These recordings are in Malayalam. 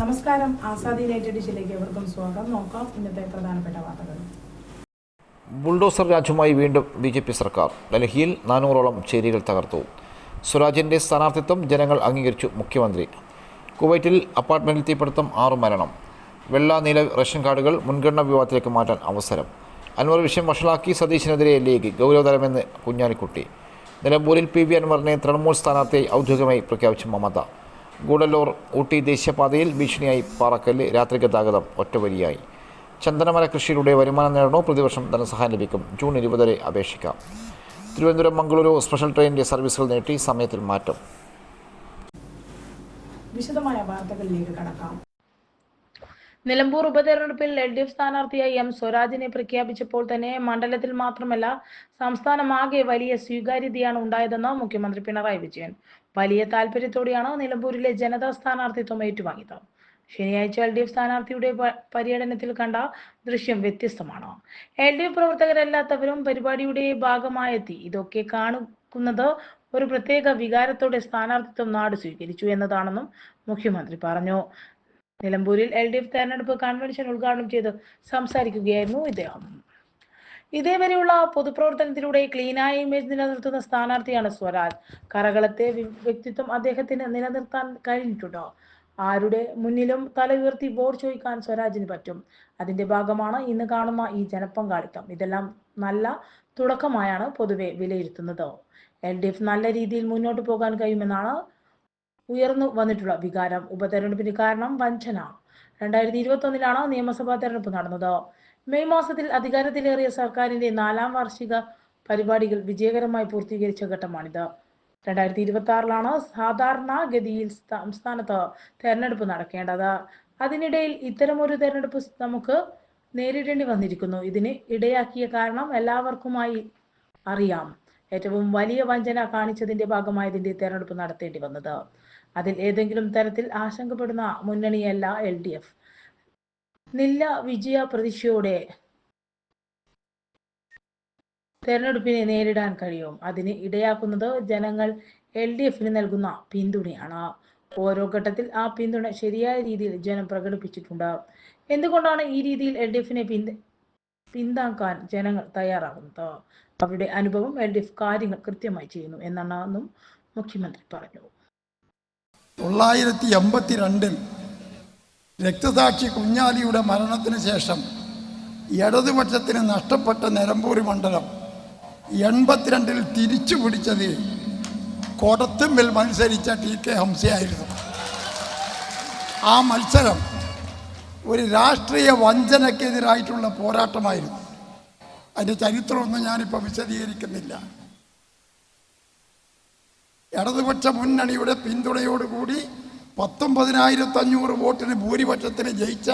നമസ്കാരം. ആസാദി നൈറ്റ് എഡിഷനിലേക്ക് എവർക്കും സ്വാഗതം. നോക്കാം ഇന്നത്തെ പ്രധാനപ്പെട്ട വാർത്തകൾ. ബുൾഡോസർ രാജുമായി വീണ്ടും BJP സർക്കാർ. ഡൽഹിയിൽ 400ഓളം ചേരികൾ തകർത്തു. സ്വരാജിൻ്റെ സ്ഥാനാർത്ഥിത്വം ജനങ്ങൾ അംഗീകരിച്ചു. മുഖ്യമന്ത്രി. കുവൈറ്റിൽ അപ്പാർട്ട്മെൻറ്റിൽ തീപിടുത്തം, 6 മരണം. വെള്ള നീല റേഷൻ കാർഡുകൾ മുൻഗണനാ വിഭാഗത്തിലേക്ക് മാറ്റാൻ അവസരം. അൻവർ വിഷയം വഷളാക്കി സതീശനെതിരെ ലീഗ്. ഗൗരവതരമെന്ന് കുഞ്ഞാലിക്കുട്ടി. നിലമ്പൂരിൽ PV അൻവറിനെ തൃണമൂൽ സ്ഥാനാർത്ഥിയായി ഔദ്യോഗികമായി പ്രഖ്യാപിച്ച മമത. ഗൂഡല്ലൂർ ഊട്ടി ദേശീയപാതയിൽ ഭീഷണിയായി പാറക്കല്ല്. രാത്രി ഗതാഗതം ഒറ്റവരിയായി. ചന്ദനമര കൃഷിയിലൂടെ വരുമാനം നേടണോ? പ്രതിവർഷം ധനസഹായം ലഭിക്കും. ജൂൺ 20 വരെ അപേക്ഷിക്കാം. തിരുവനന്തപുരം മംഗളൂരു സ്പെഷ്യൽ ട്രെയിനിൻ്റെ സർവീസുകൾ നീട്ടി. സമയത്തിൽ മാറ്റം. വിശദമായ വാർത്തകളിലേക്ക് കടക്കാം. നിലമ്പൂർ ഉപതെരഞ്ഞെടുപ്പിൽ LDF സ്ഥാനാർത്ഥിയായി M സ്വരാജിനെ പ്രഖ്യാപിച്ചപ്പോൾ തന്നെ മണ്ഡലത്തിൽ മാത്രമല്ല സംസ്ഥാനമാകെ വലിയ സ്വീകാര്യതയാണ് ഉണ്ടായതെന്ന് മുഖ്യമന്ത്രി പിണറായി വിജയൻ വലിയ താല്പര്യത്തോടെയാണ് നിലമ്പൂരിലെ ജനതാ സ്ഥാനാർത്ഥിത്വം ഏറ്റുവാങ്ങിയത്. ശനിയാഴ്ച LDF സ്ഥാനാർത്ഥിയുടെ പര്യടനത്തിൽ കണ്ട ദൃശ്യം വ്യത്യസ്തമാണ്. LDF പ്രവർത്തകരല്ലാത്തവരും പരിപാടിയുടെ ഭാഗമായെത്തി. ഇതൊക്കെ കാണുന്നത് ഒരു പ്രത്യേക വികാരത്തോടെ സ്ഥാനാർത്ഥിത്വം നാട് സ്വീകരിച്ചു എന്നതാണെന്നും മുഖ്യമന്ത്രി പറഞ്ഞു. നിലമ്പൂരിൽ LDF തെരഞ്ഞെടുപ്പ് കൺവെൻഷൻ ഉദ്ഘാടനം ചെയ്ത് സംസാരിക്കുകയായിരുന്നു ഇദ്ദേഹം. ഇതേവരെയുള്ള പൊതുപ്രവർത്തനത്തിലൂടെ ക്ലീനായ ഇമേജ് നിലനിർത്തുന്ന സ്ഥാനാർത്ഥിയാണ് സ്വരാജ്. കറകളത്തെ വ്യക്തിത്വം അദ്ദേഹത്തിന് നിലനിർത്താൻ കഴിഞ്ഞിട്ടുണ്ട്. ആരുടെ മുന്നിലും തല ഉയർത്തി വോട്ട് ചോദിക്കാൻ സ്വരാജിന് പറ്റും. അതിന്റെ ഭാഗമാണ് ഇന്ന് കാണുന്ന ഈ ജനപങ്കാളിത്തം. ഇതെല്ലാം നല്ല തുടക്കമായാണ് പൊതുവെ വിലയിരുത്തുന്നത്. LDF നല്ല രീതിയിൽ മുന്നോട്ട് പോകാൻ കഴിയുമെന്നാണ് ഉയർന്നു വന്നിട്ടുള്ള വികാരം. ഉപതെരഞ്ഞെടുപ്പിന് കാരണം വഞ്ചന. 2021 നിയമസഭാ തെരഞ്ഞെടുപ്പ് നടന്നത്. മെയ് മാസത്തിൽ അധികാരത്തിലേറിയ സർക്കാരിന്റെ 4ാം വാർഷിക പരിപാടികൾ വിജയകരമായി പൂർത്തീകരിച്ച ഘട്ടമാണിത്. 2026 സാധാരണ ഗതിയിൽ സംസ്ഥാനത്ത് തെരഞ്ഞെടുപ്പ് നടക്കേണ്ടത്. അതിനിടയിൽ ഇത്തരമൊരു തെരഞ്ഞെടുപ്പ് നമുക്ക് നേരിടേണ്ടി വന്നിരിക്കുന്നു. ഇതിന് ഇടയാക്കിയ കാരണം എല്ലാവർക്കുമായി അറിയാം. ഏറ്റവും വലിയ വഞ്ചന കാണിച്ചതിന്റെ ഭാഗമായതിന്റെ തെരഞ്ഞെടുപ്പ് നടത്തേണ്ടി വന്നത്. അതിൽ ഏതെങ്കിലും തരത്തിൽ ആശങ്കപ്പെടുന്ന മുന്നണിയല്ല LDF. നില്ല വിജയ പ്രതീക്ഷയോടെ തെരഞ്ഞെടുപ്പിനെ നേരിടാൻ കഴിയും. അതിന് ഇടയാക്കുന്നത് ജനങ്ങൾ LDFന് നൽകുന്ന പിന്തുണയാണ്. ഓരോ ഘട്ടത്തിൽ ആ പിന്തുണ ശരിയായ രീതിയിൽ ജനം പ്രകടിപ്പിച്ചിട്ടുണ്ട്. എന്തുകൊണ്ടാണ് ഈ രീതിയിൽ LDFനെ പിന്താക്കാൻ ജനങ്ങൾ തയ്യാറാകുന്നത്? അവരുടെ അനുഭവം LDF കാര്യങ്ങൾ കൃത്യമായി ചെയ്യുന്നു എന്നാണെന്നും മുഖ്യമന്ത്രി പറഞ്ഞു. 1982 രക്തസാക്ഷി കുഞ്ഞാലിയുടെ മരണത്തിന് ശേഷം ഇടതുപക്ഷത്തിന് നഷ്ടപ്പെട്ട നിലമ്പൂർ മണ്ഡലം 82 തിരിച്ചു പിടിച്ചത് കോടത്തുമ്പിൽ മത്സരിച്ച TK ഹംസയായിരുന്നു. ആ മത്സരം ഒരു രാഷ്ട്രീയ വഞ്ചനക്കെതിരായിട്ടുള്ള പോരാട്ടമായിരുന്നു. അതിൻ്റെ ചരിത്രമൊന്നും ഞാനിപ്പോൾ വിശദീകരിക്കുന്നില്ല. ഇടതുപക്ഷ മുന്നണിയുടെ പിന്തുണയോടുകൂടി 19,500 വോട്ടിന് ഭൂരിപക്ഷത്തിന് ജയിച്ച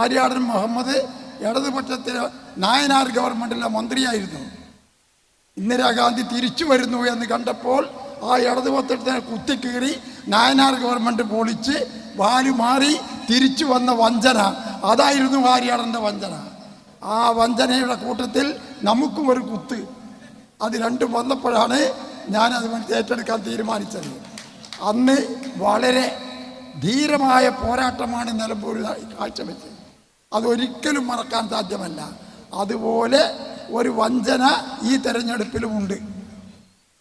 ആര്യാടൻ മുഹമ്മദ് ഇടതുപക്ഷത്തിന് നായനാർ ഗവൺമെൻറ്റിലെ മന്ത്രിയായിരുന്നു. ഇന്ദിരാഗാന്ധി തിരിച്ചു വരുന്നു എന്ന് കണ്ടപ്പോൾ ആ ഇടതുപക്ഷത്തിനെ കുത്തിക്കീറി നായനാർ ഗവൺമെൻറ് പൊളിച്ച് വാലുമാറി തിരിച്ചു വന്ന വഞ്ചന, അതായിരുന്നു ആര്യാടൻ്റെ വഞ്ചന. ആ വഞ്ചനയുടെ കൂട്ടത്തിൽ നമുക്കും ഒരു കുത്ത്. അത് രണ്ടും വന്നപ്പോഴാണ് ഞാനത് ഏറ്റെടുക്കാൻ തീരുമാനിച്ചത്. അന്ന് വളരെ ധീരമായ പോരാട്ടമാണ് നിലമ്പൂർ കാഴ്ചവെച്ചത്. അതൊരിക്കലും മറക്കാൻ സാധ്യമല്ല. അതുപോലെ ഒരു വഞ്ചന ഈ തെരഞ്ഞെടുപ്പിലുമുണ്ട്.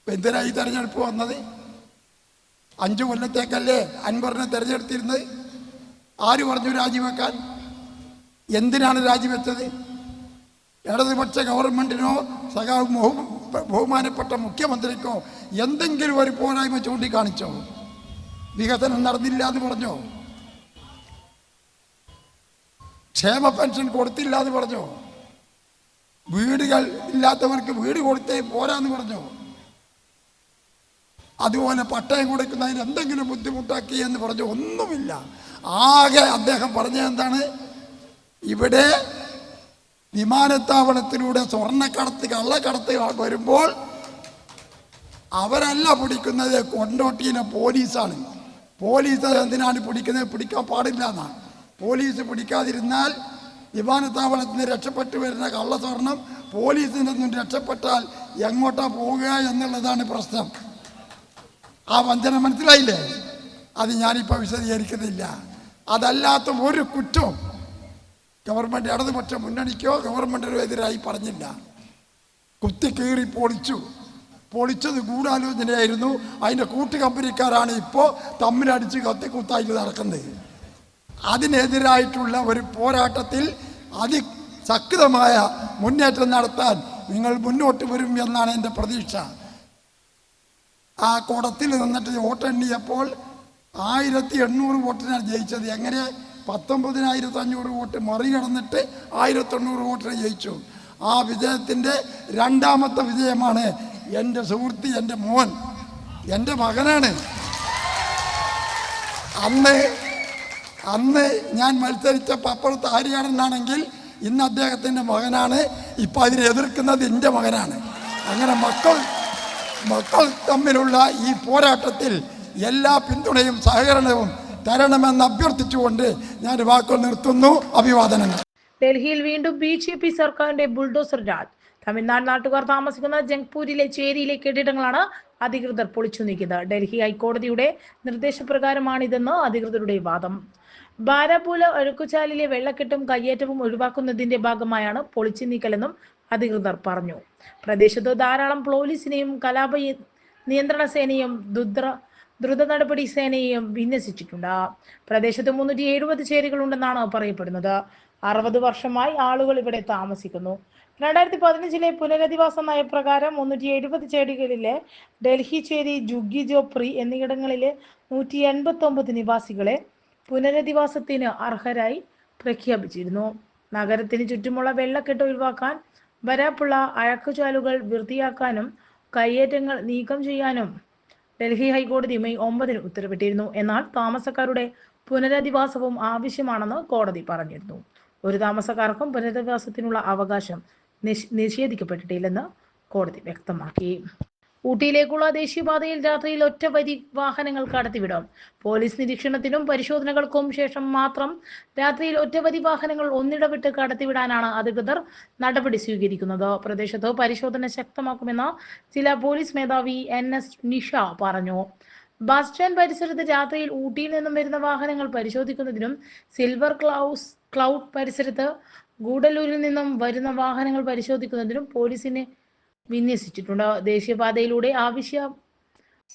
എന്തിനാ ഈ തെരഞ്ഞെടുപ്പ് വന്നത്? 5 കൊല്ലത്തേക്കല്ലേ അൻവറിനെ തെരഞ്ഞെടുത്തിരുന്നത്? ആര് പറഞ്ഞു രാജിവെക്കാൻ? എന്തിനാണ് രാജിവെച്ചത്? ഇടതുപക്ഷ ഗവൺമെൻറ്റിനോ ബഹുമാനപ്പെട്ട മുഖ്യമന്ത്രിക്കോ എന്തെങ്കിലും ഒരു പോരായ്മ ചൂണ്ടിക്കാണിച്ചോ? വികസനം നടന്നില്ല എന്ന് പറഞ്ഞോ? ക്ഷേമ പെൻഷൻ കൊടുത്തില്ല എന്ന് പറഞ്ഞോ? വീടുകൾ ഇല്ലാത്തവർക്ക് വീട് കൊടുത്തേ പോരാന്ന് പറഞ്ഞോ? അതുപോലെ പട്ടയം കൊടുക്കുന്നതിന് എന്തെങ്കിലും ബുദ്ധിമുട്ടാക്കി എന്ന് പറഞ്ഞോ? ഒന്നുമില്ല. ആകെ അദ്ദേഹം പറഞ്ഞത് എന്താണ്? ഇവിടെ വിമാനത്താവളത്തിലൂടെ സ്വർണ്ണക്കടത്ത് കള്ളക്കടത്ത് വരുമ്പോൾ അവരല്ല പിടിക്കുന്നത്, കൊണ്ടോട്ടിയിലെ പോലീസാണ്. പോലീസ് എന്തിനാണ് പിടിക്കുന്നത്? പിടിക്കാൻ പാടില്ല എന്നാണ്. പോലീസ് പിടിക്കാതിരുന്നാൽ വിമാനത്താവളത്തിൽ നിന്ന് രക്ഷപ്പെട്ടു വരുന്ന കള്ളസ്വർണം പോലീസിൽ നിന്നും രക്ഷപ്പെട്ടാൽ എങ്ങോട്ടാ പോവുക എന്നുള്ളതാണ് പ്രശ്നം. ആ വഞ്ചന മനസ്സിലായില്ലേ? അത് ഞാനിപ്പോൾ വിശദീകരിക്കുന്നില്ല. അതല്ലാത്ത ഒരു കുറ്റവും ഗവൺമെൻറ് ഇടതുപക്ഷ മുന്നണിക്കോ ഗവൺമെൻറ്റിനോ എതിരായി പറഞ്ഞില്ല. കുത്തിക്കീറി പൊളിച്ചത് ഗൂഢാലോചനയായിരുന്നു. അതിൻ്റെ കൂട്ടുകമ്പനിക്കാരാണ് ഇപ്പോൾ തമ്മിലടിച്ച് കത്തിക്കുത്തായിട്ട് നടക്കുന്നത്. അതിനെതിരായിട്ടുള്ള ഒരു പോരാട്ടത്തിൽ അതിശക്തമായ മുന്നേറ്റം നടത്താൻ നിങ്ങൾ മുന്നോട്ട് വരും എന്നാണ് എൻ്റെ പ്രതീക്ഷ. ആ കുടത്തിൽ നിന്നിട്ട് വോട്ടെണ്ണിയപ്പോൾ 1800 വോട്ടിനാണ് ജയിച്ചത്. എങ്ങനെ 19,500 വോട്ട് മറികടന്നിട്ട് 1800 വോട്ടിന് ജയിച്ചു. ആ വിജയത്തിൻ്റെ രണ്ടാമത്തെ വിജയമാണ് എൻ്റെ സുഹൃത്ത്, എൻ്റെ മോൻ, എൻ്റെ മകനാണ്. അന്ന് ഞാൻ മത്സരിച്ചപ്പോൾ അപ്പോഴത്തെ ഹരിയാണെന്നാണെങ്കിൽ ഇന്ന് അദ്ദേഹത്തിൻ്റെ മകനാണ്. ഇപ്പം അതിനെ എതിർക്കുന്നത് എൻ്റെ മകനാണ്. അങ്ങനെ മക്കൾ തമ്മിലുള്ള ഈ പോരാട്ടത്തിൽ എല്ലാ പിന്തുണയും സഹകരണവും തരണമെന്ന് അഭ്യർത്ഥിച്ചുകൊണ്ട് ഞാൻ വാക്കുകൾ നിർത്തുന്നു. അഭിവാദനങ്ങൾ. ഡൽഹിയിൽ വീണ്ടും BJP സർക്കാരിന്റെ ബുൾഡോസർ രാജ്. തമിഴ്നാട് നാട്ടുകാർ താമസിക്കുന്ന ജംഗ്പൂരിലെ ചേരിയിലെ കെട്ടിടങ്ങളാണ് അധികൃതർ പൊളിച്ചു നീക്കിയത്. ഡൽഹി ഹൈക്കോടതിയുടെ നിർദ്ദേശപ്രകാരമാണിതെന്ന് അധികൃതരുടെ വാദം. ബാരാപൂല ഒഴുക്കുചാലിലെ വെള്ളക്കെട്ടും കയ്യേറ്റവും ഒഴിവാക്കുന്നതിന്റെ ഭാഗമായാണ് പൊളിച്ചു നീക്കലെന്നും അധികൃതർ പറഞ്ഞു. പ്രദേശത്ത് ധാരാളം പോലീസിനെയും കലാപ നിയന്ത്രണ സേനയും ദ്രുത നടപടി സേനയെയും വിന്യസിച്ചിട്ടുണ്ട്. പ്രദേശത്ത് 370 ചേരികളുണ്ടെന്നാണ് പറയപ്പെടുന്നത്. 60 വർഷമായി ആളുകൾ ഇവിടെ താമസിക്കുന്നു. 2015 പുനരധിവാസ നയപ്രകാരം 370 ചേരികളിലെ ഡൽഹി ചേരി, ജുഗ്ഗി ജോപ്രി എന്നിവിടങ്ങളിലെ 189 നിവാസികളെ പുനരധിവാസത്തിന് അർഹരായി പ്രഖ്യാപിച്ചിരുന്നു. നഗരത്തിന് ചുറ്റുമുള്ള വെള്ളക്കെട്ട് ഒഴിവാക്കാൻ, വരാപ്പുള്ള അഴക്കുചാലുകൾ വൃത്തിയാക്കാനും കയ്യേറ്റങ്ങൾ നീക്കം ചെയ്യാനും ഡൽഹി ഹൈക്കോടതി മെയ് 9 ഉത്തരവിട്ടിരുന്നു. എന്നാൽ താമസക്കാരുടെ പുനരധിവാസവും ആവശ്യമാണെന്ന് കോടതി പറഞ്ഞിരുന്നു. ഒരു താമസക്കാർക്കും പുനരധിവാസത്തിനുള്ള അവകാശം നിഷേധിക്കപ്പെട്ടിട്ടില്ലെന്ന് കോടതി വ്യക്തമാക്കി. ഊട്ടിയിലേക്കുള്ള ദേശീയപാതയിൽ രാത്രിയിൽ ഒറ്റവരി വാഹനങ്ങൾ കടത്തിവിടും. പോലീസ് നിരീക്ഷണത്തിനും പരിശോധനകൾക്കും ശേഷം മാത്രം രാത്രിയിൽ ഒറ്റവരി വാഹനങ്ങൾ ഒന്നിടവിട്ട് കടത്തിവിടാനാണ് അധികൃതർ നടപടി സ്വീകരിക്കുന്നത്. പ്രദേശത്ത് പരിശോധന ശക്തമാക്കുമെന്ന് ജില്ലാ പോലീസ് മേധാവി NS നിഷ പറഞ്ഞു. ബസ് സ്റ്റാൻഡ് പരിസരത്ത് രാത്രിയിൽ ഊട്ടിയിൽ നിന്നും വരുന്ന വാഹനങ്ങൾ പരിശോധിക്കുന്നതിനും സിൽവർ ക്ലൗഡ് പരിസരത്ത് ഗൂഡല്ലൂരിൽ നിന്നും വരുന്ന വാഹനങ്ങൾ പരിശോധിക്കുന്നതിനും പോലീസിനെ വിന്യസിച്ചിട്ടുണ്ട്. ദേശീയപാതയിലൂടെ ആവശ്യ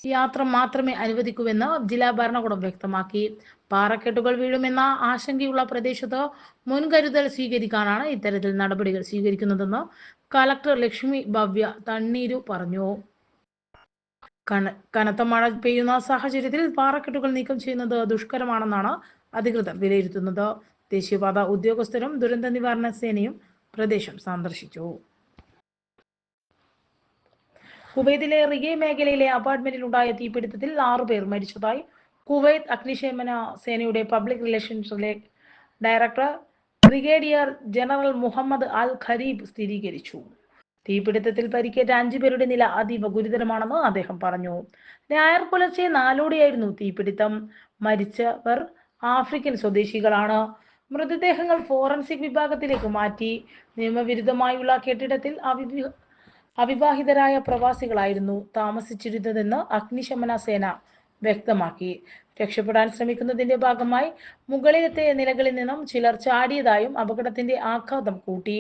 യാത്ര മാത്രമേ അനുവദിക്കൂവെന്ന് ജില്ലാ ഭരണകൂടം വ്യക്തമാക്കി. പാറക്കെട്ടുകൾ വീഴുമെന്ന ആശങ്കയുള്ള പ്രദേശത്ത് മുൻകരുതൽ സ്വീകരിക്കാനാണ് ഇത്തരത്തിൽ നടപടികൾ സ്വീകരിക്കുന്നതെന്ന് കളക്ടർ ലക്ഷ്മി ഭവ്യ തണ്ണീരു പറഞ്ഞു. കനത്ത മഴ പെയ്യുന്ന സാഹചര്യത്തിൽ പാറക്കെട്ടുകൾ നീക്കം ചെയ്യുന്നത് ദുഷ്കരമാണെന്നാണ് അധികൃതർ വിലയിരുത്തുന്നത്. ദേശീയപാത ഉദ്യോഗസ്ഥരും ദുരന്ത നിവാരണ സേനയും പ്രദേശം സന്ദർശിച്ചു. കുവൈത്തിലെ റിഗെ മേഖലയിലെ അപ്പാർട്ട്മെന്റിൽ ഉണ്ടായ തീപിടുത്തത്തിൽ 6 പേർ മരിച്ചതായി കുവൈത്ത് അഗ്നിശമന സേനയുടെ public relations director brigadier general Muhammad al Khareeb സ്ഥിരീകരിച്ചു. തീപിടുത്തത്തിൽ പരിക്കേറ്റ 5 പേരുടെ നില അതീവ ഗുരുതരമാണെന്ന് അദ്ദേഹം പറഞ്ഞു. ഞായർ പുലർച്ചെ 4:00ഓടെയായിരുന്നു തീപിടുത്തം. മരിച്ചവർ ആഫ്രിക്കൻ സ്വദേശികളാണ്. മൃതദേഹങ്ങൾ ഫോറൻസിക് വിഭാഗത്തിലേക്ക് മാറ്റി. നിയമവിരുദ്ധമായുള്ള കെട്ടിടത്തിൽ അവിവാഹിതരായ പ്രവാസികളായിരുന്നു താമസിച്ചിരുന്നതെന്ന് അഗ്നിശമന സേന വ്യക്തമാക്കി. രക്ഷപ്പെടാൻ ശ്രമിക്കുന്നതിന്റെ ഭാഗമായി മുകളിലത്തെ നിലകളിൽ നിന്നും ചിലർ ചാടിയതായും അപകടത്തിന്റെ ആഘാതം കൂട്ടി.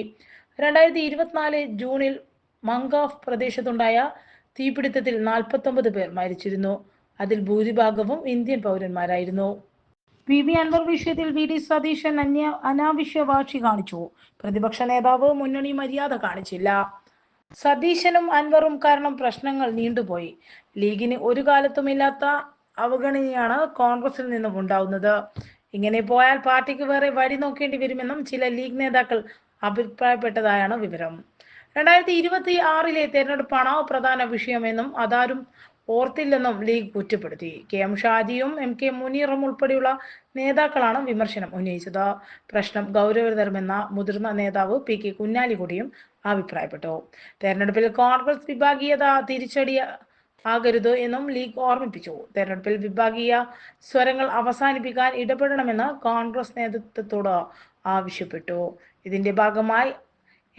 2024 ജൂണിൽ മംഗാഫ് പ്രദേശത്തുണ്ടായ തീപിടുത്തത്തിൽ 49 പേർ മരിച്ചിരുന്നു. അതിൽ ഭൂരിഭാഗവും ഇന്ത്യൻ പൗരന്മാരായിരുന്നു. PV അൻവർ വിഷയത്തിൽ VD സതീശൻ അനാവശ്യ വാശി കാണിച്ചു. പ്രതിപക്ഷ നേതാവ് മുന്നണി മര്യാദ കാണിച്ചില്ല. സതീശനും അൻവറും കാരണം പ്രശ്നങ്ങൾ നീണ്ടുപോയി. ലീഗിന് ഒരു കാലത്തുമില്ലാത്ത അവഗണനയാണ് കോൺഗ്രസിൽ നിന്നും ഉണ്ടാവുന്നത്. ഇങ്ങനെ പോയാൽ പാർട്ടിക്ക് വേറെ വഴി നോക്കേണ്ടി വരുമെന്നും ചില ലീഗ് നേതാക്കൾ അഭിപ്രായപ്പെട്ടതായാണ് വിവരം. 2026 തെരഞ്ഞെടുപ്പാണ് പ്രധാന വിഷയമെന്നും അതാരും ഓർത്തില്ലെന്നും ലീഗ് കുറ്റപ്പെടുത്തി. KM ഷാജിയും MK മുനീറും ഉൾപ്പെടെയുള്ള നേതാക്കളാണ് വിമർശനം ഉന്നയിച്ചത്. പ്രശ്നം ഗൗരവതരമെന്ന മുതിർന്ന നേതാവ് PK കുഞ്ഞാലിക്കുട്ടിയും അഭിപ്രായപ്പെട്ടു. തെരഞ്ഞെടുപ്പിൽ കോൺഗ്രസ് വിഭാഗീയത തിരിച്ചടി ആകരുത് എന്നും ലീഗ് ഓർമ്മിപ്പിച്ചു. തെരഞ്ഞെടുപ്പിൽ വിഭാഗീയ സ്വരങ്ങൾ അവസാനിപ്പിക്കാൻ ഇടപെടണമെന്ന് കോൺഗ്രസ് നേതൃത്വത്തോട് ആവശ്യപ്പെട്ടു. ഇതിന്റെ ഭാഗമായി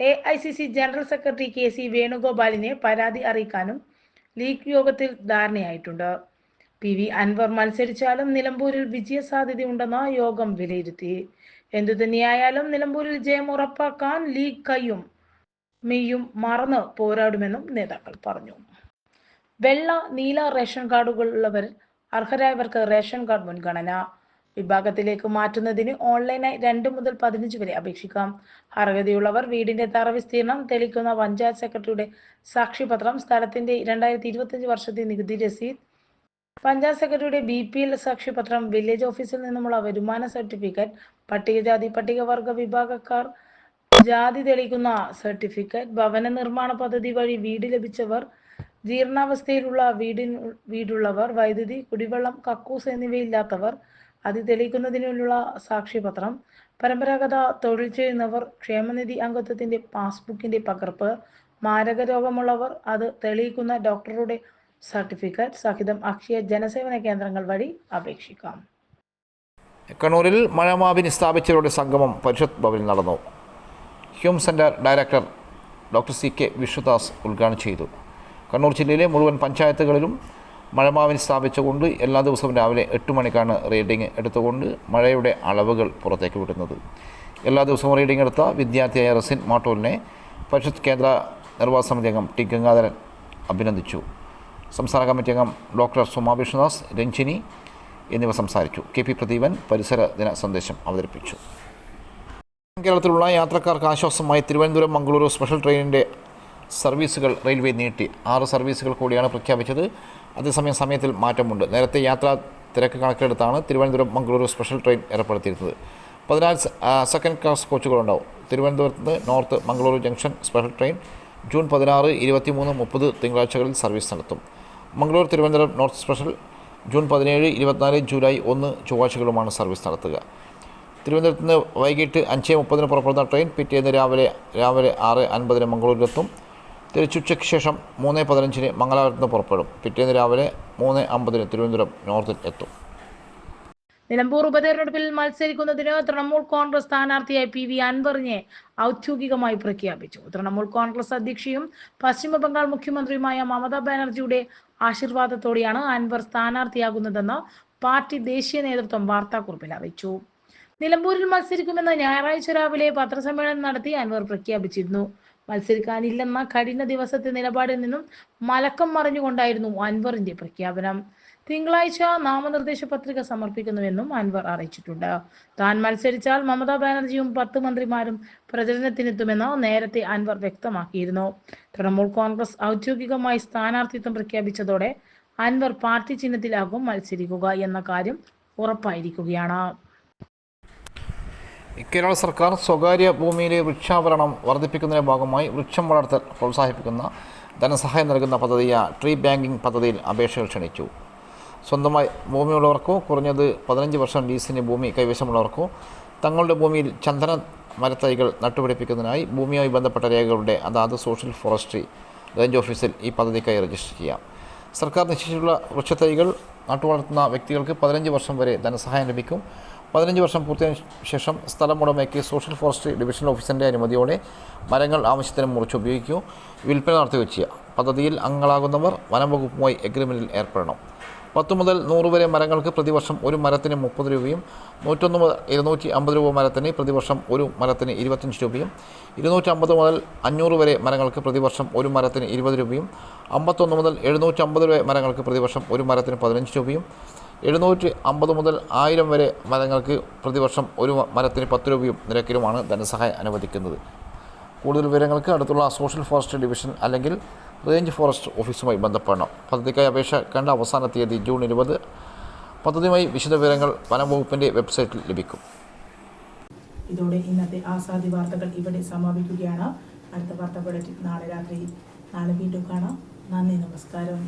AICC ജനറൽ സെക്രട്ടറി KC വേണുഗോപാലിനെ പരാതി അറിയിക്കാനും ലീഗ് യോഗത്തിൽ ധാരണയായിട്ടുണ്ട്. PV അൻവർ മത്സരിച്ചാലും നിലമ്പൂരിൽ വിജയസാധ്യതയുണ്ടെന്ന് യോഗം വിലയിരുത്തി. എന്തുതന്നെയായാലും നിലമ്പൂരിൽ ജയം ഉറപ്പാക്കാൻ ലീഗ് കൈയും മെയ്യും മറന്ന് പോരാടുമെന്നും നേതാക്കൾ പറഞ്ഞു. വെള്ള, നീല റേഷൻ കാർഡുകളുള്ളവർ അർഹരായവർക്ക് റേഷൻ കാർഡ് മുൻഗണന വിഭാഗത്തിലേക്ക് മാറ്റുന്നതിന് ഓൺലൈനായി 2 മുതൽ 15 വരെ അപേക്ഷിക്കാം. അർഹതയുള്ളവർ വീടിന്റെ തറ വിസ്തീർണം തെളിയിക്കുന്ന പഞ്ചായത്ത് സെക്രട്ടറിയുടെ സാക്ഷ്യപത്രം, സ്ഥലത്തിന്റെ 2025 വർഷത്തെ നികുതി രസീത്, പഞ്ചായത്ത് സെക്രട്ടറിയുടെ BPL സാക്ഷ്യപത്രം, വില്ലേജ് ഓഫീസിൽ നിന്നുമുള്ള വരുമാന സർട്ടിഫിക്കറ്റ്, പട്ടികജാതി പട്ടികവർഗ വിഭാഗക്കാർ ജാതി തെളിയിക്കുന്ന സർട്ടിഫിക്കറ്റ്, ഭവന നിർമ്മാണ പദ്ധതി വഴി വീട് ലഭിച്ചവർ, ജീർണാവസ്ഥയിലുള്ള വീടുള്ളവർ, വൈദ്യുതി, കുടിവെള്ളം, കക്കൂസ് എന്നിവയില്ലാത്തവർ, അത് തെളിയിക്കുന്നതിനുള്ള സാക്ഷ്യപത്രം, പരമ്പരാഗത തൊഴിൽ ചെയ്യുന്നവർ, ക്ഷേമനിധി അംഗത്വത്തിന്റെ പാസ്ബുക്കിന്റെ പകർപ്പ്, മാരക രോഗമുള്ളവർ, അത് തെളിയിക്കുന്ന ഡോക്ടറുടെ സർട്ടിഫിക്കറ്റ് സഹിതം അക്ഷയ ജനസേവന കേന്ദ്രങ്ങൾ വഴി അപേക്ഷിക്കാം. കണ്ണൂരിൽ മഴമാവിനി സ്ഥാപിച്ചവരുടെ സംഗമം പരിഷത്ത് ഭവനിൽ നടന്നു. Hume centre director doctor CK Vishwadas ഉദ്ഘാടനം ചെയ്തു. കണ്ണൂർ ജില്ലയിലെ മുഴുവൻ പഞ്ചായത്തുകളിലും മഴമാവിനി സ്ഥാപിച്ചുകൊണ്ട് എല്ലാ ദിവസവും രാവിലെ 8 മണിക്കാണ് റീഡിംഗ് എടുത്തുകൊണ്ട് മഴയുടെ അളവുകൾ പുറത്തേക്ക് വിടുന്നത്. എല്ലാ ദിവസവും റീഡിംഗ് എടുത്ത വിദ്യാർത്ഥിയായ റസിൻ മാട്ടൂലിനെ പരിഷത്ത് കേന്ദ്ര നിർവാഹക സമിതി അംഗം T ഗംഗാധരൻ അഭിനന്ദിച്ചു. സംസ്ഥാന കമ്മിറ്റി അംഗം ഡോക്ടർ സുമാ വിശ്വദാസ്, രഞ്ജിനി എന്നിവർ സംസാരിച്ചു. KP പ്രദീപൻ പരിസര ദിന സന്ദേശം അവതരിപ്പിച്ചു. കേരളത്തിലുള്ള യാത്രക്കാർക്ക് ആശ്വാസമായി തിരുവനന്തപുരം മംഗളൂരു സ്പെഷ്യൽ ട്രെയിനിൻ്റെ സർവീസുകൾ റെയിൽവേ നീട്ടി. 6 സർവീസുകൾ കൂടിയാണ് പ്രഖ്യാപിച്ചത്. അതേസമയം സമയത്തിൽ മാറ്റമുണ്ട്. നേരത്തെ യാത്രാ തിരക്ക് കണക്കിലെടുത്താണ് തിരുവനന്തപുരം മംഗളൂരു സ്പെഷ്യൽ ട്രെയിൻ ഏർപ്പെടുത്തിയിരുന്നത്. 14 സെക്കൻഡ് ക്ലാസ് കോച്ചുകളുണ്ടാവും. തിരുവനന്തപുരത്ത് north Mangaluru junction special train June 16, 23, 30 തിങ്കളാഴ്ചകളിൽ സർവീസ് നടത്തും. Mangalore Thiruvananthapuram north special June 17, 24, July 1 ചൊവ്വാഴ്ചകളുമാണ് സർവീസ് നടത്തുക. തിരുവനന്തപുരത്ത് നിന്ന് വൈകിട്ട് 5:30 പുറപ്പെടുന്ന ട്രെയിൻ പിറ്റേന്ന് രാവിലെ 6:50 മംഗളൂരിലെത്തും. തിരിച്ചുച്ചയ്ക്ക് ശേഷം 3:15 മംഗലാപുരത്ത് നിന്ന് പുറപ്പെടും. പിറ്റേന്ന് രാവിലെ 3:50 തിരുവനന്തപുരം നോർത്തിൽ എത്തും. നിലമ്പൂർ ഉപതെരഞ്ഞെടുപ്പിൽ മത്സരിക്കുന്നതിന് തൃണമൂൽ കോൺഗ്രസ് സ്ഥാനാർത്ഥിയായി PV അൻവറിനെ ഔദ്യോഗികമായി പ്രഖ്യാപിച്ചു. തൃണമൂൽ കോൺഗ്രസ് അധ്യക്ഷയും പശ്ചിമ ബംഗാൾ മുഖ്യമന്ത്രിയുമായ മമതാ ബാനർജിയുടെ ആശീർവാദത്തോടെയാണ് അൻവർ സ്ഥാനാർത്ഥിയാകുന്നതെന്ന് പാർട്ടി ദേശീയ നേതൃത്വം വാർത്താക്കുറിപ്പിൽ അറിയിച്ചു. നിലമ്പൂരിൽ മത്സരിക്കുമെന്ന് ഞായറാഴ്ച രാവിലെ പത്രസമ്മേളനം നടത്തി അൻവർ പ്രഖ്യാപിച്ചിരുന്നു. മത്സരിക്കാനില്ലെന്ന കഴിഞ്ഞ ദിവസത്തെ നിലപാടിൽ നിന്നും മലക്കം മറിഞ്ഞുകൊണ്ടായിരുന്നു അൻവറിന്റെ പ്രഖ്യാപനം. തിങ്കളാഴ്ച നാമനിർദ്ദേശ പത്രിക സമർപ്പിക്കുന്നുവെന്നും അൻവർ അറിയിച്ചിട്ടുണ്ട്. താൻ മത്സരിച്ചാൽ മമതാ ബാനർജിയും 10 മന്ത്രിമാരും പ്രചരണത്തിനെത്തുമെന്ന് നേരത്തെ അൻവർ വ്യക്തമാക്കിയിരുന്നു. തൃണമൂൽ കോൺഗ്രസ് ഔദ്യോഗികമായി സ്ഥാനാർത്ഥിത്വം പ്രഖ്യാപിച്ചതോടെ അൻവർ പാർട്ടി ചിഹ്നത്തിലാകും മത്സരിക്കുക എന്ന കാര്യം ഉറപ്പായിരിക്കുകയാണ്. കേരള സർക്കാർ സ്വകാര്യ ഭൂമിയിലെ വൃക്ഷാവരണം വർദ്ധിപ്പിക്കുന്നതിൻ്റെ ഭാഗമായി വൃക്ഷം വളർത്തൽ പ്രോത്സാഹിപ്പിക്കുന്ന ധനസഹായം നൽകുന്ന പദ്ധതിയായ ട്രീ ബാങ്കിംഗ് പദ്ധതിയിൽ അപേക്ഷകൾ ക്ഷണിച്ചു. സ്വന്തമായി ഭൂമിയുള്ളവർക്കോ കുറഞ്ഞത് 15 വർഷം ലീസിന് ഭൂമി കൈവശമുള്ളവർക്കോ തങ്ങളുടെ ഭൂമിയിൽ ചന്ദന മരത്തൈകൾ നട്ടുപിടിപ്പിക്കുന്നതിനായി ഭൂമിയുമായി ബന്ധപ്പെട്ട രേഖകളുടെ അതാത് സോഷ്യൽ ഫോറസ്ട്രി റേഞ്ച് ഓഫീസിൽ ഈ പദ്ധതിക്കായി രജിസ്റ്റർ ചെയ്യാം. സർക്കാർ നിശ്ചയിച്ചിട്ടുള്ള വൃക്ഷത്തൈകൾ നട്ടുവളർത്തുന്ന വ്യക്തികൾക്ക് 15 വർഷം വരെ ധനസഹായം ലഭിക്കും. 15 വർഷം പൂർത്തിയായ ശേഷം സ്ഥലമുടമയ്ക്ക് സോഷ്യൽ ഫോറസ്ട്രി ഡിവിഷണൽ ഓഫീസറിൻ്റെ അനുമതിയോടെ മരങ്ങൾ ആവശ്യത്തിന് മുറിച്ച് ഉപയോഗിക്കുകയോ വിൽപ്പന നടത്തുകയോ ചെയ്യുക. പദ്ധതിയിൽ അംഗങ്ങളാകുന്നവർ വനംവകുപ്പുമായി എഗ്രിമെൻറ്റിൽ ഏർപ്പെടണം. 10 മുതൽ 100 വരെ മരങ്ങൾക്ക് പ്രതിവർഷം ഒരു മരത്തിന് 30 രൂപയും 101 മുതൽ 250 രൂപ മരത്തിന് പ്രതിവർഷം ഒരു മരത്തിന് 25 രൂപയും 250 മുതൽ 500 വരെ മരങ്ങൾക്ക് പ്രതിവർഷം ഒരു മരത്തിന് 20 രൂപയും 51 മുതൽ 750 വരെ മരങ്ങൾക്ക് പ്രതിവർഷം ഒരു മരത്തിന് 15 രൂപയും 750 മുതൽ 1000 വരെ മരങ്ങൾക്ക് പ്രതിവർഷം ഒരു മരത്തിന് 10 രൂപയും നിരക്കിലുമാണ് ധനസഹായം അനുവദിക്കുന്നത്. കൂടുതൽ വിവരങ്ങൾക്ക് അടുത്തുള്ള സോഷ്യൽ ഫോറസ്ട്രി ഡിവിഷൻ അല്ലെങ്കിൽ റേഞ്ച് ഫോറസ്റ്റ് ഓഫീസുമായി ബന്ധപ്പെടണം. പദ്ധതിക്കായി അപേക്ഷിക്കേണ്ട അവസാന തീയതി ജൂൺ 20. പദ്ധതിയുമായി വിശദവിവരങ്ങൾ വനംവകുപ്പിൻ്റെ വെബ്സൈറ്റിൽ ലഭിക്കും. ഇതോടെ ഇന്നത്തെ ആസാദി വാർത്തകൾ ഇവിടെ സമാപിക്കുകയാണ്. അടുത്ത വാർത്താ ബുള്ളറ്റിൻ നാളെ രാത്രി വീണ്ടും കാണാം. നന്ദി, നമസ്കാരം.